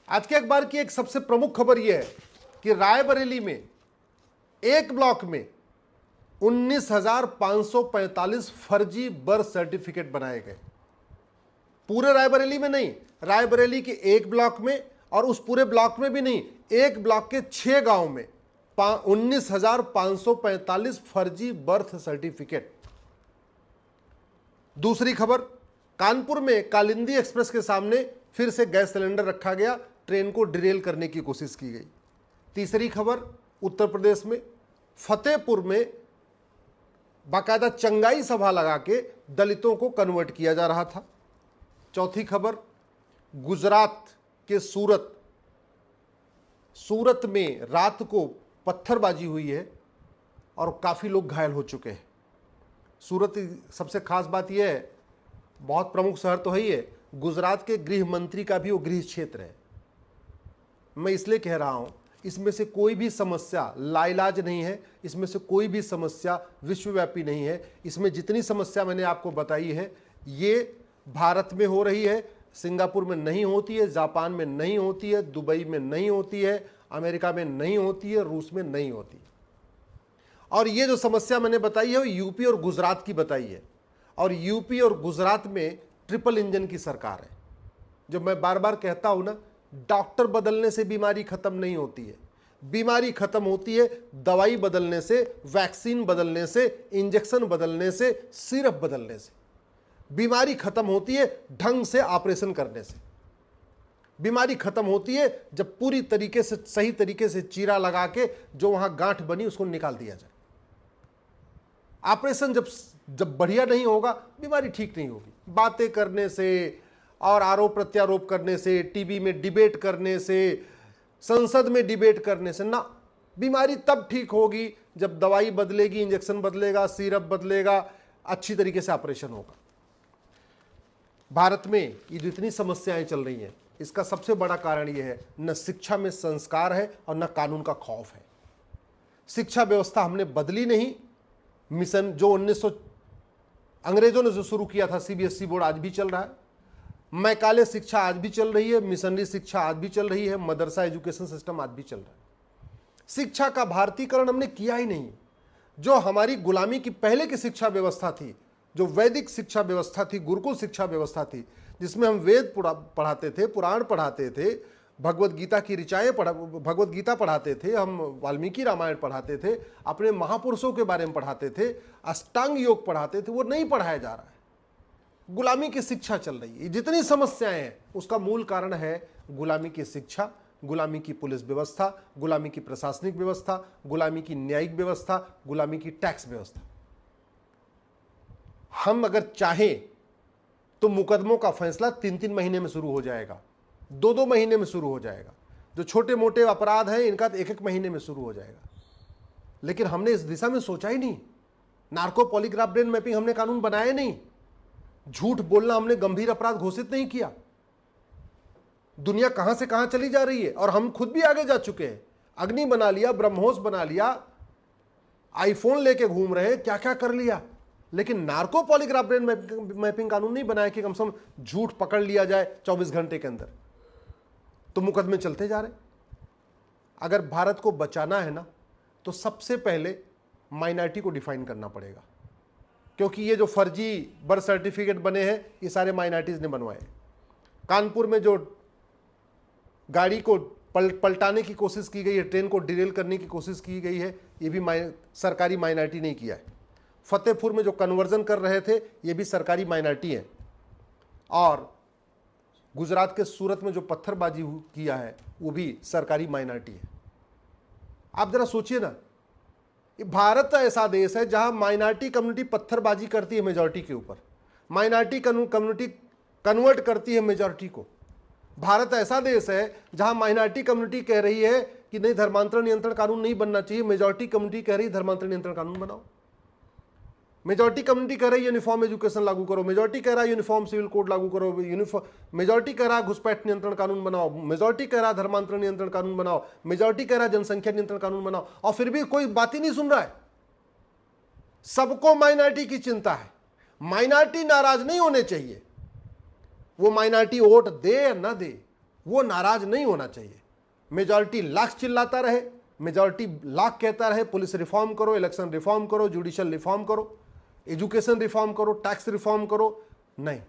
आज के अखबार की एक सबसे प्रमुख खबर यह है कि रायबरेली में एक ब्लॉक में 19,545 फर्जी बर्थ सर्टिफिकेट बनाए गए। पूरे रायबरेली में नहीं, रायबरेली के एक ब्लॉक में, और उस पूरे ब्लॉक में भी नहीं, एक ब्लॉक के 6 गांव में 19,545 फर्जी बर्थ सर्टिफिकेट। दूसरी खबर, कानपुर में कालिंदी एक्सप्रेस के सामने फिर से गैस सिलेंडर रखा गया, ट्रेन को डिरेल करने की कोशिश की गई। तीसरी खबर, उत्तर प्रदेश में फतेहपुर में बाकायदा चंगाई सभा लगा के दलितों को कन्वर्ट किया जा रहा था। चौथी खबर, गुजरात के सूरत में रात को पत्थरबाजी हुई है और काफ़ी लोग घायल हो चुके हैं। सूरत सबसे खास बात यह है, बहुत प्रमुख शहर तो है ही है, गुजरात के गृह मंत्री का भी वो गृह क्षेत्र है। मैं इसलिए कह रहा हूं, इसमें से कोई भी समस्या लाइलाज नहीं है, इसमें से कोई भी समस्या विश्वव्यापी नहीं है। इसमें जितनी समस्या मैंने आपको बताई है ये भारत में हो रही है, सिंगापुर में नहीं होती है, जापान में नहीं होती है, दुबई में नहीं होती है, अमेरिका में नहीं होती है, रूस में नहीं होती। और ये जो समस्या मैंने बताई है वो यूपी और गुजरात की बताई है, और यूपी और गुजरात में ट्रिपल इंजन की सरकार है। जो मैं बार बार कहता हूं ना, डॉक्टर बदलने से बीमारी खत्म नहीं होती है, बीमारी खत्म होती है दवाई बदलने से, वैक्सीन बदलने से, इंजेक्शन बदलने से, सिरप बदलने से। बीमारी खत्म होती है ढंग से ऑपरेशन करने से। बीमारी खत्म होती है जब पूरी तरीके से, सही तरीके से चीरा लगा के जो वहां गांठ बनी उसको निकाल दिया जाए। ऑपरेशन जब बढ़िया नहीं होगा, बीमारी ठीक नहीं होगी। बातें करने से और आरोप प्रत्यारोप करने से, टीवी में डिबेट करने से, संसद में डिबेट करने से ना, बीमारी तब ठीक होगी जब दवाई बदलेगी, इंजेक्शन बदलेगा, सिरप बदलेगा, अच्छी तरीके से ऑपरेशन होगा। भारत में ये जितनी समस्याएं चल रही हैं, इसका सबसे बड़ा कारण यह है, न शिक्षा में संस्कार है और न कानून का खौफ है। शिक्षा व्यवस्था हमने बदली नहीं। मिशन जो अंग्रेजों ने जो शुरू किया था, सीबीएसई बोर्ड आज भी चल रहा है, मैकाले शिक्षा आज भी चल रही है, मिशनरी शिक्षा आज भी चल रही है, मदरसा एजुकेशन सिस्टम आज भी चल रहा है। शिक्षा का भारतीकरण हमने किया ही नहीं। जो हमारी गुलामी की पहले की शिक्षा व्यवस्था थी, जो वैदिक शिक्षा व्यवस्था थी, गुरुकुल शिक्षा व्यवस्था थी, जिसमें हम वेद पढ़ाते थे, पुराण पढ़ाते थे, भगवत गीता की ऋचाएं भगवत गीता पढ़ाते थे, हम वाल्मीकि रामायण पढ़ाते थे, अपने महापुरुषों के बारे में पढ़ाते थे, अष्टांग योग पढ़ाते थे, वो नहीं पढ़ाया जा रहा है। गुलामी की शिक्षा चल रही है। जितनी समस्याएं हैं उसका मूल कारण है गुलामी की शिक्षा, गुलामी की पुलिस व्यवस्था, गुलामी की प्रशासनिक व्यवस्था, गुलामी की न्यायिक व्यवस्था, गुलामी की टैक्स व्यवस्था। हम अगर चाहें तो मुकदमों का फैसला 3-3 महीने में शुरू हो जाएगा, 2-2 महीने में शुरू हो जाएगा। जो छोटे मोटे अपराध हैं इनका तो 1-1 महीने में शुरू हो जाएगा। लेकिन हमने इस दिशा में सोचा ही नहीं। नार्को पॉलीग्राफ ब्रेन मैपिंग हमने कानून बनाया नहीं। झूठ बोलना हमने गंभीर अपराध घोषित नहीं किया। दुनिया कहां से कहां चली जा रही है और हम खुद भी आगे जा चुके हैं। अग्नि बना लिया, ब्रह्मोस बना लिया, आईफोन लेके घूम रहे हैं, क्या क्या कर लिया। लेकिन नार्को पॉलीग्राफ ब्रेन मैपिंग कानून नहीं बनाया कि कम से कम झूठ पकड़ लिया जाए 24 घंटे के अंदर। तो मुकदमे चलते जा रहे। अगर भारत को बचाना है ना, तो सबसे पहले माइनॉरिटी को डिफाइन करना पड़ेगा, क्योंकि ये जो फर्जी बर्थ सर्टिफिकेट बने हैं ये सारे माइनॉरिटीज ने बनवाए। कानपुर में जो गाड़ी को पलटाने की कोशिश की गई है, ट्रेन को डिरेल करने की कोशिश की गई है, ये भी सरकारी माइनॉरिटी ने किया है। फतेहपुर में जो कन्वर्जन कर रहे थे ये भी सरकारी माइनॉरिटी है। और गुजरात के सूरत में जो पत्थरबाजी किया है वो भी सरकारी माइनॉरिटी है। आप जरा सोचिए ना, भारत ऐसा देश है जहां माइनॉरिटी कम्युनिटी पत्थरबाजी करती है मेजॉरिटी के ऊपर, माइनॉरिटी कम्युनिटी कन्वर्ट करती है मेजॉरिटी को। भारत ऐसा देश है जहां माइनॉरिटी कम्युनिटी कह रही है कि नहीं, धर्मांतरण नियंत्रण कानून नहीं बनना चाहिए, मेजॉरिटी कम्युनिटी कह रही है धर्मांतरण नियंत्रण कानून बनाओ। मेजॉरिटी कम्युनिटी कह रही है यूनिफॉर्म एजुकेशन लागू करो, मेजॉरिटी कह रहा है यूनिफॉर्म सिविल कोड लागू करो, मेजॉरिटी कह रहा है घुसपैठ नियंत्रण कानून बनाओ, मेजॉरिटी कह रहा है धर्मांतरण नियंत्रण कानून बनाओ, मेजॉरिटी कह रहा है जनसंख्या नियंत्रण कानून बनाओ, और फिर भी कोई बात ही नहीं सुन रहा है। सबको माइनॉरिटी की चिंता है। माइनॉरिटी नाराज नहीं होने चाहिए, वो माइनॉरिटी वोट दे या ना दे, वो नाराज नहीं होना चाहिए। मेजॉरिटी लाख चिल्लाता रहे, मेजॉरिटी लाख कहता रहे पुलिस रिफॉर्म करो, इलेक्शन रिफॉर्म करो, जुडिशियल रिफॉर्म करो, एजुकेशन रिफॉर्म करो, टैक्स रिफॉर्म करो, नहीं,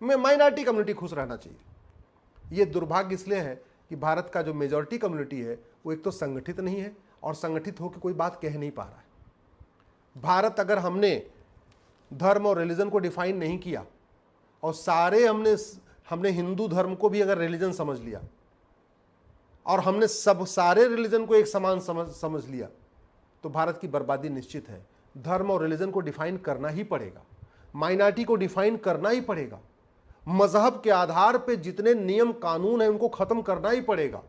मैं माइनॉरिटी कम्युनिटी खुश रहना चाहिए। ये दुर्भाग्य इसलिए है कि भारत का जो मेजॉरिटी कम्युनिटी है वो एक तो संगठित नहीं है और संगठित होकर कोई बात कह नहीं पा रहा है। भारत अगर हमने धर्म और रिलीजन को डिफाइन नहीं किया और सारे हमने हिंदू धर्म को भी अगर रिलीजन समझ लिया और हमने सारे रिलीजन को एक समान समझ लिया तो भारत की बर्बादी निश्चित है। धर्म और रिलीजन को डिफाइन करना ही पड़ेगा, माइनॉरिटी को डिफाइन करना ही पड़ेगा, मजहब के आधार पे जितने नियम कानून है उनको खत्म करना ही पड़ेगा।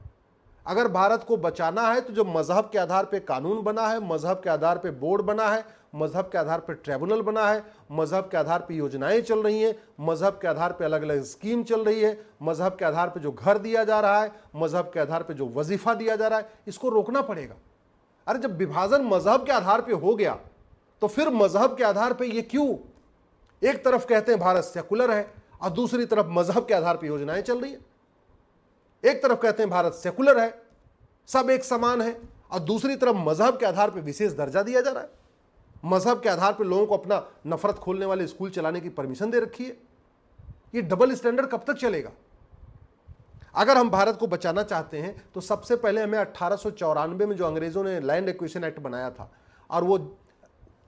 अगर भारत को बचाना है तो जो मजहब के आधार पे कानून बना है, मजहब के आधार पे बोर्ड बना है, मजहब के आधार पे ट्रिब्यूनल बना है, मजहब के आधार पे योजनाएं चल रही हैं, मजहब के आधार पे अलग अलग स्कीम चल रही है, मजहब के आधार पे जो घर दिया जा रहा है, मजहब के आधार पे जो वजीफा दिया जा रहा है, इसको रोकना पड़ेगा। अरे जब विभाजन मजहब के आधार पे हो गया तो फिर मजहब के आधार पे ये क्यों? एक तरफ कहते हैं भारत सेकुलर है और दूसरी तरफ मजहब के आधार पर योजनाएं चल रही है। एक तरफ कहते हैं भारत सेकुलर है, सब एक समान है, और दूसरी तरफ मजहब के आधार पर विशेष दर्जा दिया जा रहा है। मजहब के आधार पर लोगों को अपना नफरत खोलने वाले स्कूल चलाने की परमिशन दे रखी है। ये डबल स्टैंडर्ड कब तक चलेगा? अगर हम भारत को बचाना चाहते हैं तो सबसे पहले हमें 1894 में जो अंग्रेजों ने लैंड एक्विजिशन एक्ट बनाया था और वो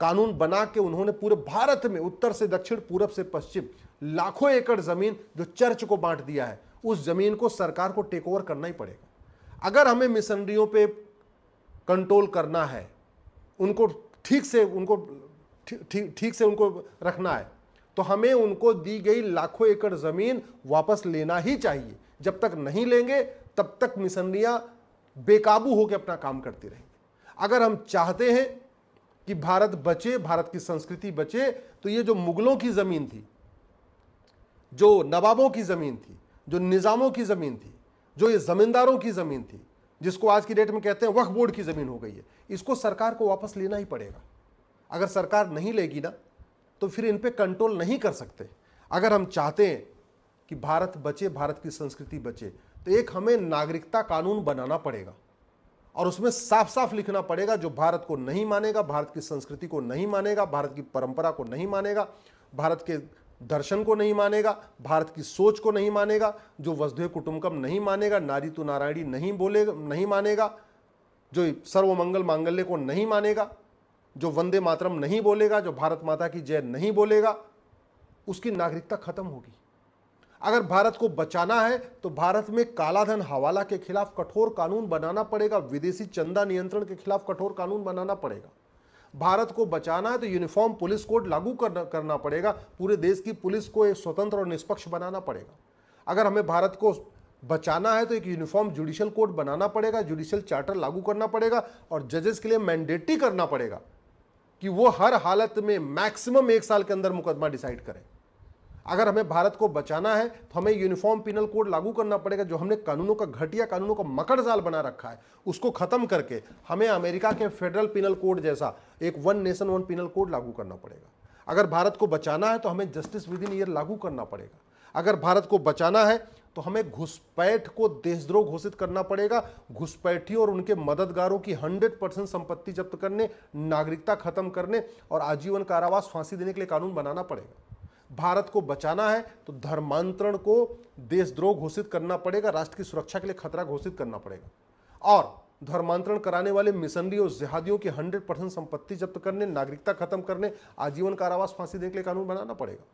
कानून बना के उन्होंने पूरे भारत में उत्तर से दक्षिण, पूरब से पश्चिम लाखों एकड़ जमीन जो चर्च को बांट दिया है, उस जमीन को सरकार को टेक ओवर करना ही पड़ेगा। अगर हमें मिशनरियों पे कंट्रोल करना है, उनको ठीक से उनको रखना है, तो हमें उनको दी गई लाखों एकड़ जमीन वापस लेना ही चाहिए। जब तक नहीं लेंगे तब तक मिशनरियां बेकाबू होकर अपना काम करती रहेंगी। अगर हम चाहते हैं कि भारत बचे, भारत की संस्कृति बचे, तो ये जो मुगलों की जमीन थी, जो नवाबों की जमीन थी, जो निजामों की जमीन थी, जो ये जमींदारों की जमीन थी, जिसको आज की डेट में कहते हैं वक्फ बोर्ड की जमीन हो गई है, इसको सरकार को वापस लेना ही पड़ेगा। अगर सरकार नहीं लेगी ना तो फिर इन पे कंट्रोल नहीं कर सकते। अगर हम चाहते हैं कि भारत बचे, भारत की संस्कृति बचे, तो एक हमें नागरिकता कानून बनाना पड़ेगा और उसमें साफ साफ लिखना पड़ेगा जो भारत को नहीं मानेगा, भारत की संस्कृति को नहीं मानेगा, भारत की परंपरा को नहीं मानेगा, भारत के दर्शन को नहीं मानेगा, भारत की सोच को नहीं मानेगा, जो वसुधैव कुटुंबकम नहीं मानेगा, नारी तो नारायणी नहीं मानेगा, जो सर्वमंगल मांगल्य को नहीं मानेगा, जो वंदे मातरम नहीं बोलेगा, जो भारत माता की जय नहीं बोलेगा, उसकी नागरिकता खत्म होगी। अगर भारत को बचाना है तो भारत में कालाधन हवाला के खिलाफ कठोर कानून बनाना पड़ेगा, विदेशी चंदा नियंत्रण के खिलाफ कठोर कानून बनाना पड़ेगा। भारत को बचाना है तो यूनिफॉर्म पुलिस कोड लागू करना पड़ेगा, पूरे देश की पुलिस को एक स्वतंत्र और निष्पक्ष बनाना पड़ेगा। अगर हमें भारत को बचाना है तो एक यूनिफॉर्म जुडिशियल कोड बनाना पड़ेगा, जुडिशियल चार्टर लागू करना पड़ेगा और जजेस के लिए मैंडेटरी करना पड़ेगा कि वो हर हालत में मैक्सिमम 1 साल के अंदर मुकदमा डिसाइड करें। अगर हमें भारत को बचाना है तो हमें यूनिफॉर्म पिनल कोड लागू करना पड़ेगा। जो हमने कानूनों का घटिया कानूनों का मकड़ जाल बना रखा है उसको खत्म करके हमें अमेरिका के फेडरल पिनल कोड जैसा एक one nation one penal code लागू करना पड़ेगा। अगर भारत को बचाना है तो हमें जस्टिस विद इन ईयर लागू करना पड़ेगा। अगर भारत को बचाना है तो हमें घुसपैठ को देशद्रोह घोषित करना पड़ेगा। घुसपैठियों और उनके मददगारों की 100% संपत्ति जब्त करने, नागरिकता खत्म करने और आजीवन कारावास, फांसी देने के लिए कानून बनाना पड़ेगा। भारत को बचाना है तो धर्मांतरण को देशद्रोह घोषित करना पड़ेगा, राष्ट्र की सुरक्षा के लिए खतरा घोषित करना पड़ेगा और धर्मांतरण कराने वाले मिशनरी और जिहादियों की 100% संपत्ति जब्त करने, नागरिकता खत्म करने, आजीवन कारावास, फांसी देने के लिए कानून बनाना पड़ेगा।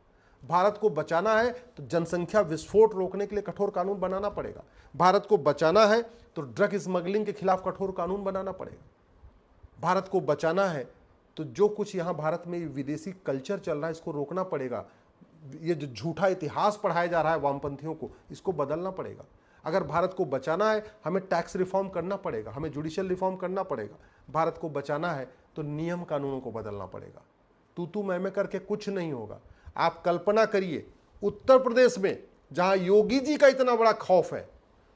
भारत को बचाना है तो जनसंख्या विस्फोट रोकने के लिए कठोर कानून बनाना पड़ेगा। भारत को बचाना है तो ड्रग स्मगलिंग के खिलाफ कठोर कानून बनाना पड़ेगा। भारत को बचाना है तो जो कुछ यहाँ भारत में विदेशी कल्चर चल रहा है इसको रोकना पड़ेगा। ये जो झूठा इतिहास पढ़ाया जा रहा है वामपंथियों को, इसको बदलना पड़ेगा। अगर भारत को बचाना है हमें टैक्स रिफॉर्म करना पड़ेगा, हमें जुडिशियल रिफॉर्म करना पड़ेगा। भारत को बचाना है तो नियम कानूनों को बदलना पड़ेगा। तू मैं करके कुछ नहीं होगा। आप कल्पना करिए उत्तर प्रदेश में जहां योगी जी का इतना बड़ा खौफ है,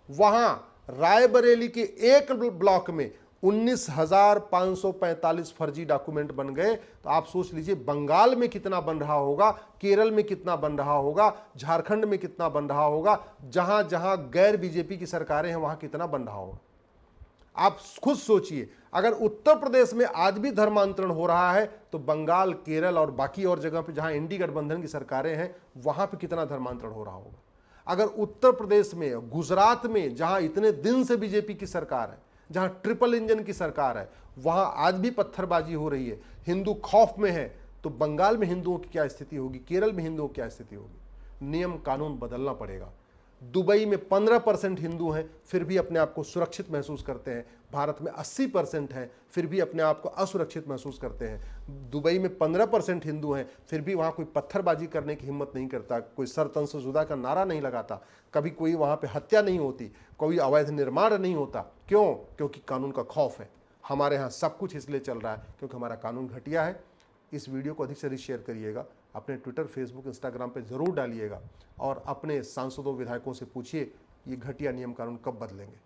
वहां रायबरेली के एक ब्लॉक में 19,545 फर्जी डॉक्यूमेंट बन गए। तो आप सोच लीजिए बंगाल में कितना बन रहा होगा, केरल में कितना बन रहा होगा, झारखंड में कितना बन रहा होगा, जहां जहां गैर बीजेपी की सरकारें हैं वहां कितना बन रहा होगा। आप खुद सोचिए, अगर उत्तर प्रदेश में आज भी धर्मांतरण हो रहा है तो बंगाल, केरल और बाकी और जगह पे जहां इंडी गठबंधन की सरकारें हैं वहां पे कितना धर्मांतरण हो रहा होगा। अगर उत्तर प्रदेश में, गुजरात में, जहां इतने दिन से बीजेपी की सरकार है, जहां ट्रिपल इंजन की सरकार है, वहां आज भी पत्थरबाजी हो रही है, हिंदू खौफ में है, तो बंगाल में हिंदुओं की क्या स्थिति होगी, केरल में हिंदुओं की क्या स्थिति होगी। नियम कानून बदलना पड़ेगा। दुबई में 15% हिंदू हैं फिर भी अपने आप को सुरक्षित महसूस करते हैं, भारत में 80% हैं फिर भी अपने आप को असुरक्षित महसूस करते हैं। दुबई में 15% हिंदू हैं फिर भी वहाँ कोई पत्थरबाजी करने की हिम्मत नहीं करता, कोई सरतंसजुदा का नारा नहीं लगाता, कभी कोई वहाँ पे हत्या नहीं होती, कोई अवैध निर्माण नहीं होता। क्यों? क्योंकि कानून का खौफ है। हमारे यहाँ सब कुछ इसलिए चल रहा है क्योंकि हमारा कानून घटिया है। इस वीडियो को अधिक से अधिक शेयर करिएगा, अपने ट्विटर, फेसबुक, इंस्टाग्राम पे ज़रूर डालिएगा और अपने सांसदों, विधायकों से पूछिए ये घटिया नियम कानून कब बदलेंगे।